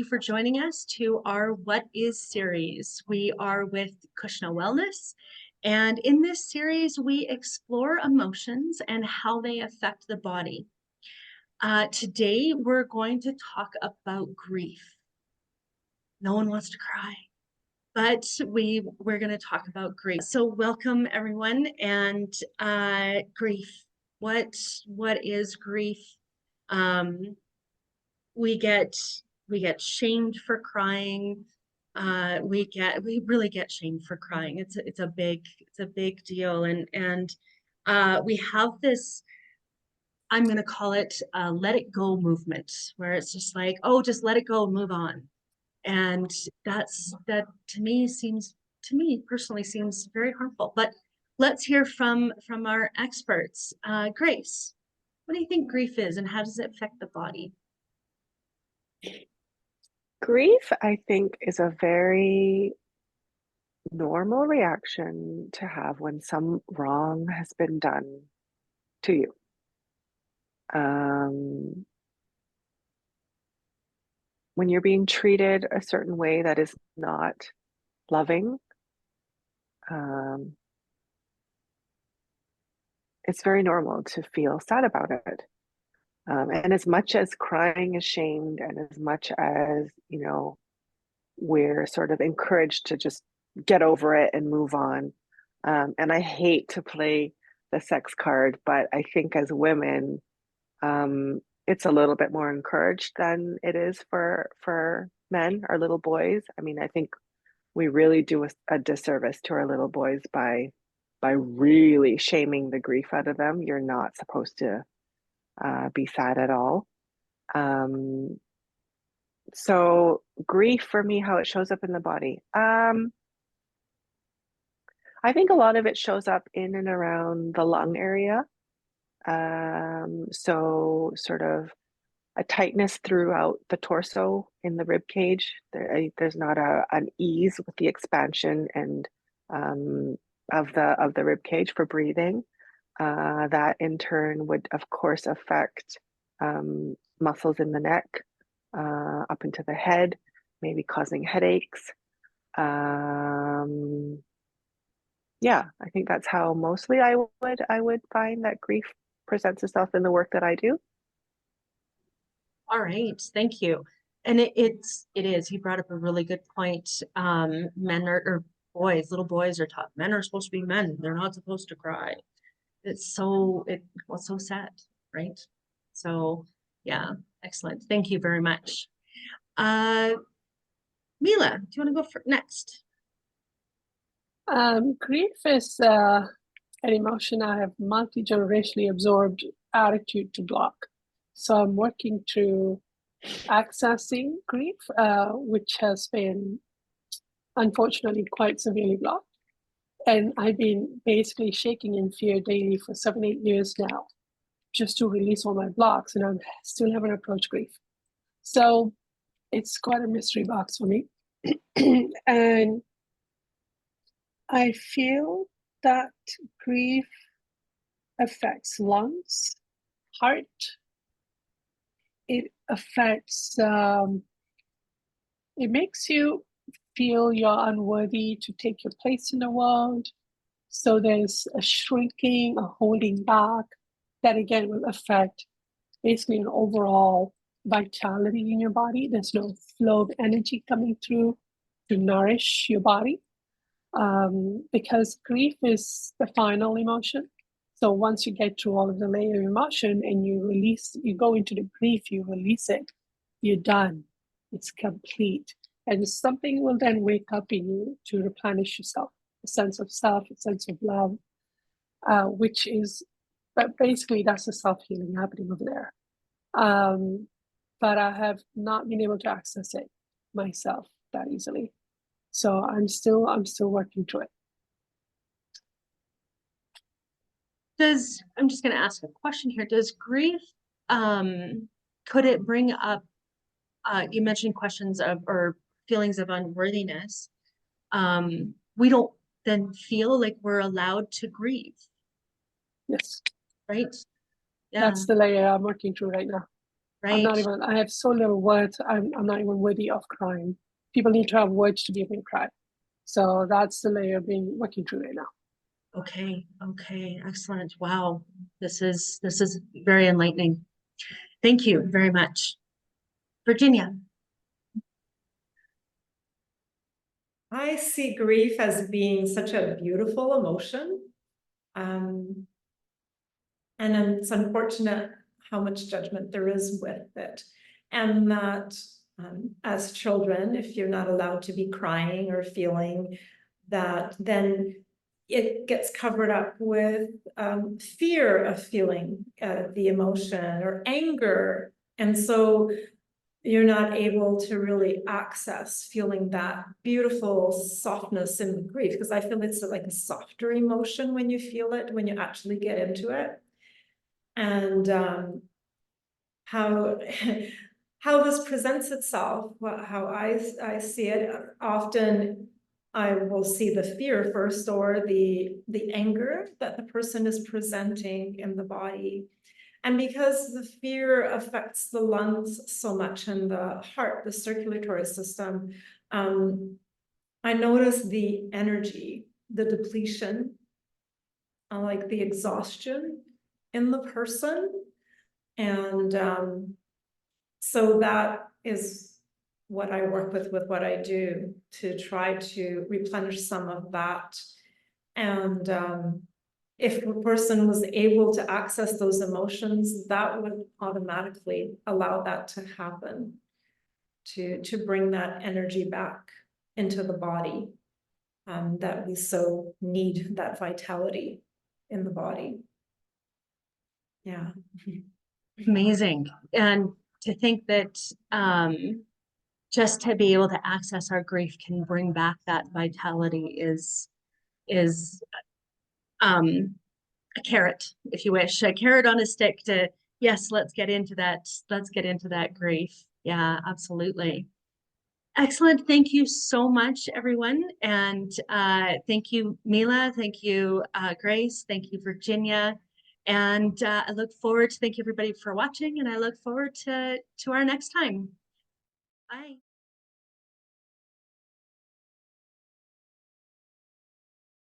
you for joining us to our What Is series. We are with Kushna Wellness, and in this series, we explore emotions and how they affect the body. Today, we're going to talk about grief. No one wants to cry, but we're going to talk about grief. So welcome everyone, and grief. What is grief? We get shamed for crying. We really get shamed for crying. It's a big deal, and we have this, I'm going to call it a let it go movement, where it's just like, oh, just let it go, move on. And that to me personally seems very harmful. But let's hear from our experts. Grace, what do you think grief is, and how does it affect the body? Grief, I think, is a very normal reaction to have when some wrong has been done to you. When you're being treated a certain way that is not loving, it's very normal to feel sad about it. And as much as crying is shamed, and as much as, we're sort of encouraged to just get over it and move on. And I hate to play the sex card, but I think as women, it's a little bit more encouraged than it is for men or little boys. I mean, I think we really do a disservice to our little boys by really shaming the grief out of them. You're not supposed to be sad at all. So grief for me, how it shows up in the body. I think a lot of it shows up in and around the lung area. So sort of a tightness throughout the torso in the rib cage. There's not an ease with the expansion and of the rib cage for breathing. That in turn would, of course, affect muscles in the neck, up into the head, maybe causing headaches. Yeah, I think that's how mostly I would find that grief presents itself in the work that I do. All right, thank you. And it is, you brought up a really good point. Men or boys, little boys are taught men are supposed to be men. They're not supposed to cry. It's so sad, right? So yeah, excellent. Thank you very much. Mila, do you want to go for next? Grief is an emotion I have multi-generationally absorbed attitude to block. So I'm working through accessing grief, which has been unfortunately quite severely blocked. And I've been basically shaking in fear daily for 7-8 years now, just to release all my blocks, and I still haven't approached grief. So it's quite a mystery box for me. And I feel that grief affects lungs, heart. It affects, it makes you feel you're unworthy to take your place in the world. So there's a shrinking, a holding back that again will affect basically an overall vitality in your body. There's no flow of energy coming through to nourish your body. Because grief is the final emotion. So once you get through all of the layer of emotion and you go into the grief, you release it, you're done. It's complete. And something will then wake up in you to replenish yourself, a sense of self, a sense of love, which is, but basically that's the self-healing happening over there. But I have not been able to access it myself that easily. So I'm still working through it. I'm just going to ask a question here. Does grief, could it bring up, you mentioned questions of, or feelings of unworthiness. We don't then feel like we're allowed to grieve. Yes. Right? Yeah. That's the layer I'm working through right now. I'm not right? even, I have so little words, I'm not even worthy of crying. People need to have words to be able to cry. So that's the layer being working through right now. Okay, okay, excellent. Wow, this is very enlightening. Thank you very much. Virginia. I see grief as being such a beautiful emotion. And it's unfortunate how much judgment there is with it. And that as children, if you're not allowed to be crying or feeling, that then it gets covered up with fear of feeling the emotion or anger. And so you're not able to really access feeling that beautiful softness in the grief, because I feel it's like a softer emotion when you feel it, when you actually get into it. And how how this presents itself, how I see it, often I will see the fear first, or the anger that the person is presenting in the body. And because the fear affects the lungs so much and the heart, the circulatory system, I notice the energy, the depletion, like the exhaustion in the person. And so that is what I work with what I do, to try to replenish some of that. And if a person was able to access those emotions, that would automatically allow that to happen, to bring that energy back into the body, that we so need, that vitality in the body. Yeah. Amazing. And to think that just to be able to access our grief can bring back that vitality is a carrot, if you wish, a carrot on a stick to, yes, let's get into that grief. Yeah, absolutely. Excellent. Thank you so much, everyone. And thank you, Mila. Thank you, Grace. Thank you, Virginia. And I look forward to, thank you everybody for watching, and I look forward to our next time. Bye.